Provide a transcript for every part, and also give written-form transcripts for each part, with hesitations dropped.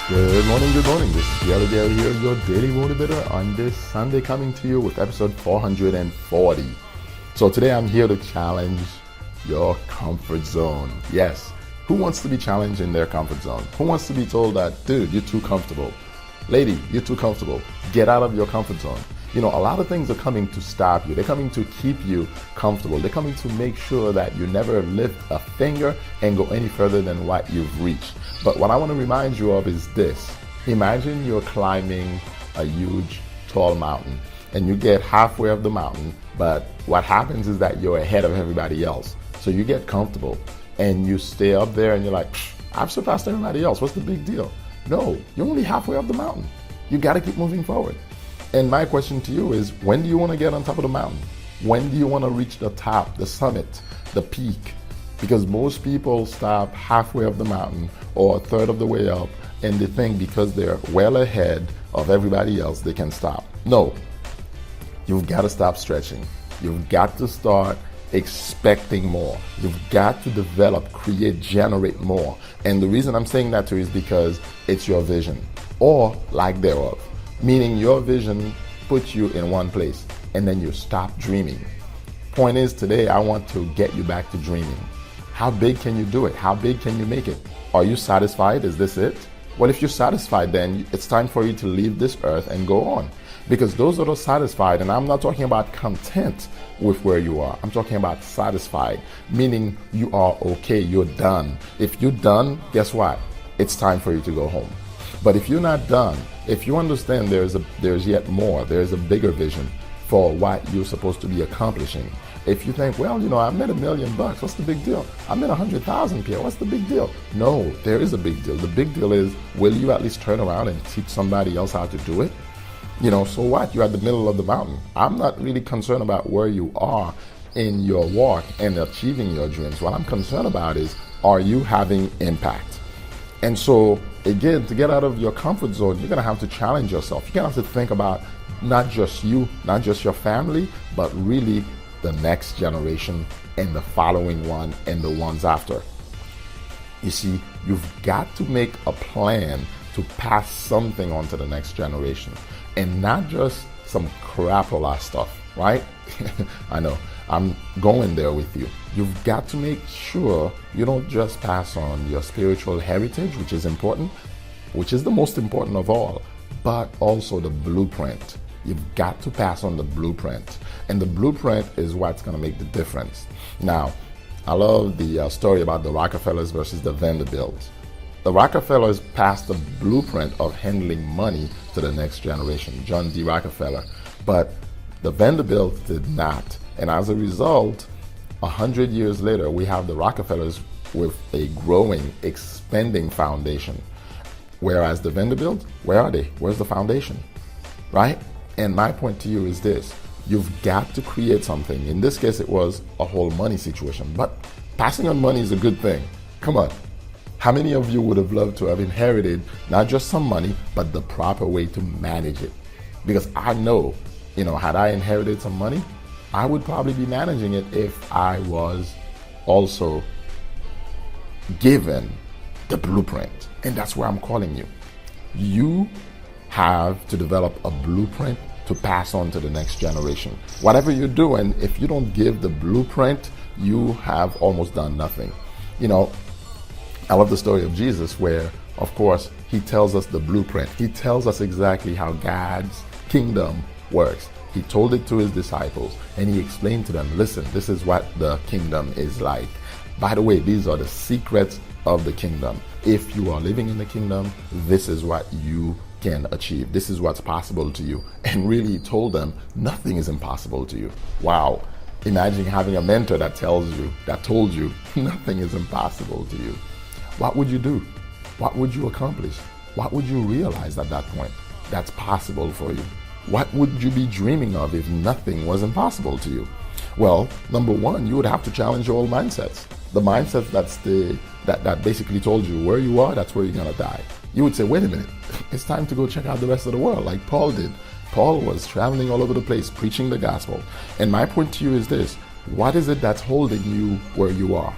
Good morning, good morning. This is Yellow Dale here, your daily motivator on this Sunday, coming to you with episode 440. So today I'm here to challenge your comfort zone. Yes, who wants to be challenged in their comfort zone? Who wants to be told that, dude, you're too comfortable? Lady, you're too comfortable. Get out of your comfort zone. You know, a lot of things are coming to stop you. They're coming to keep you comfortable. They're coming to make sure that you never lift a finger and go any further than what you've reached. But what I want to remind you of is this. Imagine you're climbing a huge, tall mountain and you get halfway up the mountain, but what happens is that you're ahead of everybody else. So you get comfortable and you stay up there and you're like, I've surpassed everybody else. What's the big deal? No, you're only halfway up the mountain. You got to keep moving forward. And my question to you is, when do you want to get on top of the mountain? When do you want to reach the top, the summit, the peak? Because most people stop halfway up the mountain or a third of the way up, and they think because they're well ahead of everybody else, they can stop. No, you've got to stop stretching. You've got to start expecting more. You've got to develop, create, generate more. And the reason I'm saying that to you is because it's your vision or lack thereof. Meaning your vision puts you in one place and then you stop dreaming. Point is, today I want to get you back to dreaming. How big can you do it? How big can you make it? Are you satisfied? Is this it? Well, if you're satisfied, then it's time for you to leave this earth and go on. Because those that are satisfied, and I'm not talking about content with where you are, I'm talking about satisfied, meaning you are okay, you're done. If you're done, guess what? It's time for you to go home. But if you're not done, if you understand there's yet more, there's a bigger vision for what you're supposed to be accomplishing. If you think, well, you know, I made $1 million, what's the big deal? I made 100,000 here, what's the big deal? No, there is a big deal. The big deal is, will you at least turn around and teach somebody else how to do it? You know, so what? You're at the middle of the mountain. I'm not really concerned about where you are in your walk and achieving your dreams. What I'm concerned about is, are you having impact? And so, again, to get out of your comfort zone, you're going to have to challenge yourself. You're going to have to think about not just you, not just your family, but really the next generation and the following one and the ones after. You see, you've got to make a plan to pass something on to the next generation and not just some crapola stuff, right? I know, I'm going there with you. You've got to make sure you don't just pass on your spiritual heritage, which is important, which is the most important of all, but also the blueprint. You've got to pass on the blueprint. And the blueprint is what's going to make the difference. Now, I love the story about the Rockefellers versus the Vanderbilts. The Rockefellers passed the blueprint of handling money to the next generation, John D. Rockefeller, but the Vanderbilts did not. And as a result, 100 years later, we have the Rockefellers with a growing, expanding foundation. Whereas the Vanderbilt, where are they? Where's the foundation? Right? And my point to you is this. You've got to create something. In this case, it was a whole money situation. But passing on money is a good thing. Come on. How many of you would have loved to have inherited not just some money, but the proper way to manage it? Because I know, you know, had I inherited some money, I would probably be managing it if I was also given the blueprint. And that's where I'm calling you. You have to develop a blueprint to pass on to the next generation. Whatever you're doing, if you don't give the blueprint, you have almost done nothing. You know, I love the story of Jesus where, of course, he tells us the blueprint. He tells us exactly how God's kingdom works. He told it to his disciples and he explained to them, listen, this is what the kingdom is like. By the way, these are the secrets of the kingdom. If you are living in the kingdom, this is what you can achieve. This is what's possible to you. And really he told them nothing is impossible to you. Wow. Imagine having a mentor that told you nothing is impossible to you. What would you do? What would you accomplish? What would you realize at that point that's possible for you? What would you be dreaming of if nothing was impossible to you? Well, number one, you would have to challenge your old mindsets. The mindset that basically told you where you are, that's where you're going to die. You would say, wait a minute, it's time to go check out the rest of the world like Paul did. Paul was traveling all over the place, preaching the gospel. And my point to you is this. What is it that's holding you where you are?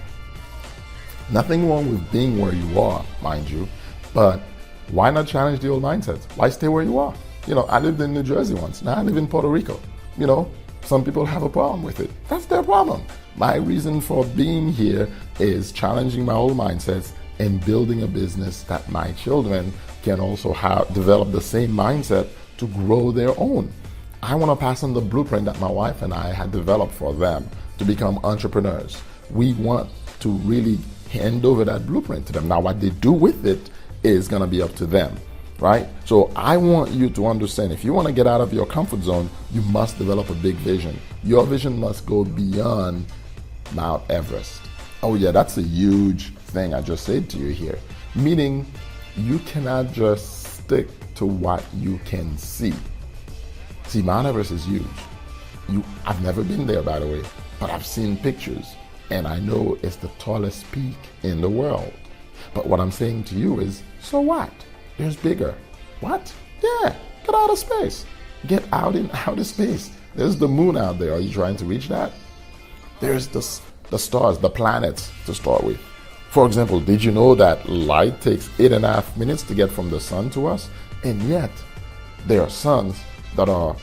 Nothing wrong with being where you are, mind you, but Why not challenge the old mindset? Why stay where you are? I lived in New Jersey once. Now I live in Puerto Rico. Some people have a problem with it. That's their problem. My reason for being here is challenging my old mindsets and building a business that my children can also develop the same mindset to grow their own. I want to pass on the blueprint that my wife and I had developed for them to become entrepreneurs. We want to really hand over that blueprint to them. Now, what they do with it is going to be up to them, right? So I want you to understand, if you want to get out of your comfort zone, you must develop a big vision. Your vision must go beyond Mount Everest. Oh yeah, that's a huge thing I just said to you here. Meaning, you cannot just stick to what you can see. See, Mount Everest is huge. I've never been there, by the way, but I've seen pictures, and I know it's the tallest peak in the world. But what I'm saying to you is, so what? There's bigger. What? Yeah, get out of space. Get out in outer space. There's the moon out there. Are you trying to reach that? There's the stars, the planets to start with. For example, did you know that light takes 8.5 minutes to get from the sun to us? And yet, there are suns that are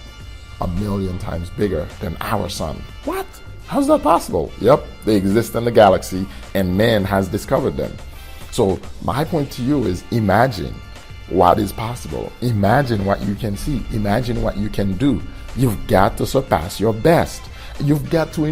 1,000,000 times bigger than our sun. What? How's that possible? Yep, they exist in the galaxy, and man has discovered them. So my point to you is, imagine what is possible. Imagine what you can see. Imagine what you can do. You've got to surpass your best. You've got to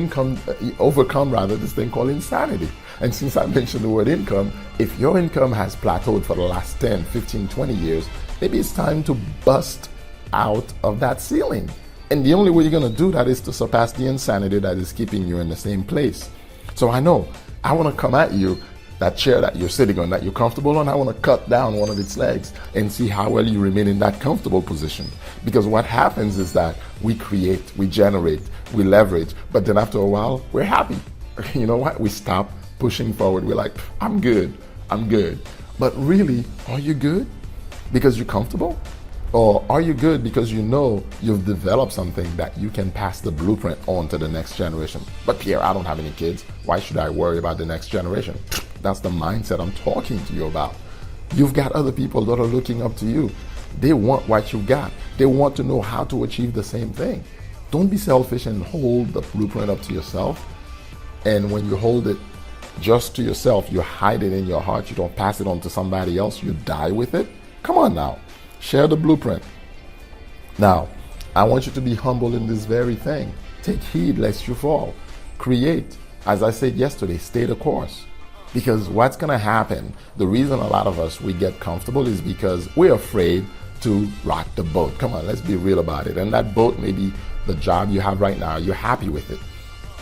overcome this thing called insanity. And since I mentioned the word income, if your income has plateaued for the last 10, 15, 20 years, maybe it's time to bust out of that ceiling. And the only way you're going to do that is to surpass the insanity that is keeping you in the same place. So I want to come at you, that chair that you're sitting on, that you're comfortable on, I want to cut down one of its legs and see how well you remain in that comfortable position. Because what happens is that we create, we generate, we leverage, but then after a while, we're happy. You know what? We stop pushing forward. We're like, I'm good. But really, are you good because you're comfortable? Or are you good because you know you've developed something that you can pass the blueprint on to the next generation? But Pierre, I don't have any kids. Why should I worry about the next generation? That's the mindset I'm talking to you about. You've got other people that are looking up to you. They want what you got. They want to know how to achieve the same thing. Don't be selfish and hold the blueprint up to yourself. And when you hold it just to yourself, you hide it in your heart. You don't pass it on to somebody else. You die with it. Come on now. Share the blueprint. Now, I want you to be humble in this very thing. Take heed lest you fall. Create. As I said yesterday, stay the course. Because what's going to happen, the reason a lot of us, we get comfortable is because we're afraid to rock the boat. Come on, let's be real about it. And that boat may be the job you have right now. You're happy with it.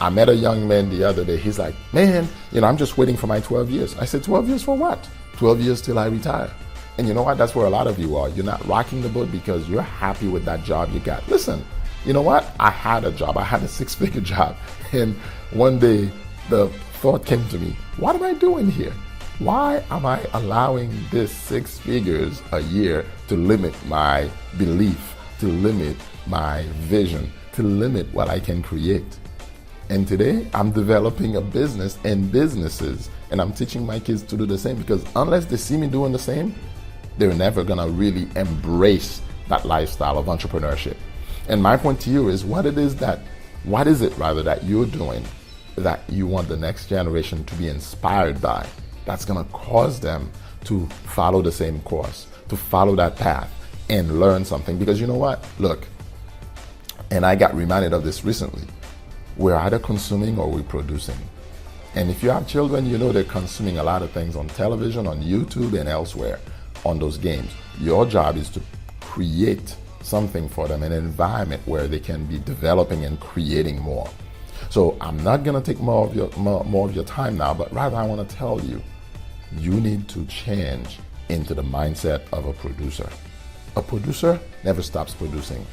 I met a young man the other day. He's like, man, I'm just waiting for my 12 years. I said, 12 years for what? 12 years till I retire. And you know what? That's where a lot of you are. You're not rocking the boat because you're happy with that job you got. Listen, you know what? I had a job. I had a 6-figure job. And one day the thought came to me, what am I doing here? Why am I allowing this 6 figures a year to limit my belief, to limit my vision, to limit what I can create? And today I'm developing a business and businesses, and I'm teaching my kids to do the same, because unless they see me doing the same, they're never gonna really embrace that lifestyle of entrepreneurship. And my point to you is, what is it that you're doing that you want the next generation to be inspired by, that's gonna cause them to follow the same course, to follow that path and learn something? Because you know what? Look, and I got reminded of this recently, we're either consuming or we're producing. And if you have children, you know they're consuming a lot of things on television, on YouTube, and elsewhere on those games. Your job is to create something for them, an environment where they can be developing and creating more. So I'm not going to take more of your time now, but rather I want to tell you, you need to change into the mindset of a producer. A producer never stops producing.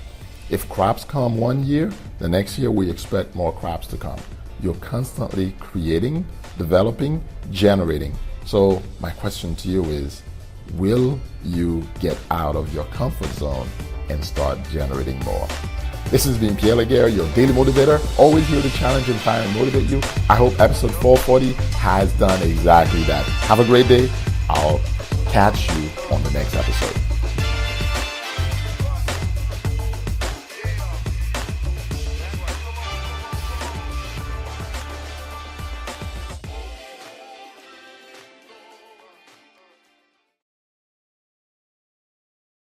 If crops come one year, the next year we expect more crops to come. You're constantly creating, developing, generating. So my question to you is, will you get out of your comfort zone and start generating more? This has been Pierre Laguerre, your daily motivator, always here to challenge, inspire, and motivate you. I hope episode 440 has done exactly that. Have a great day. I'll catch you on the next episode.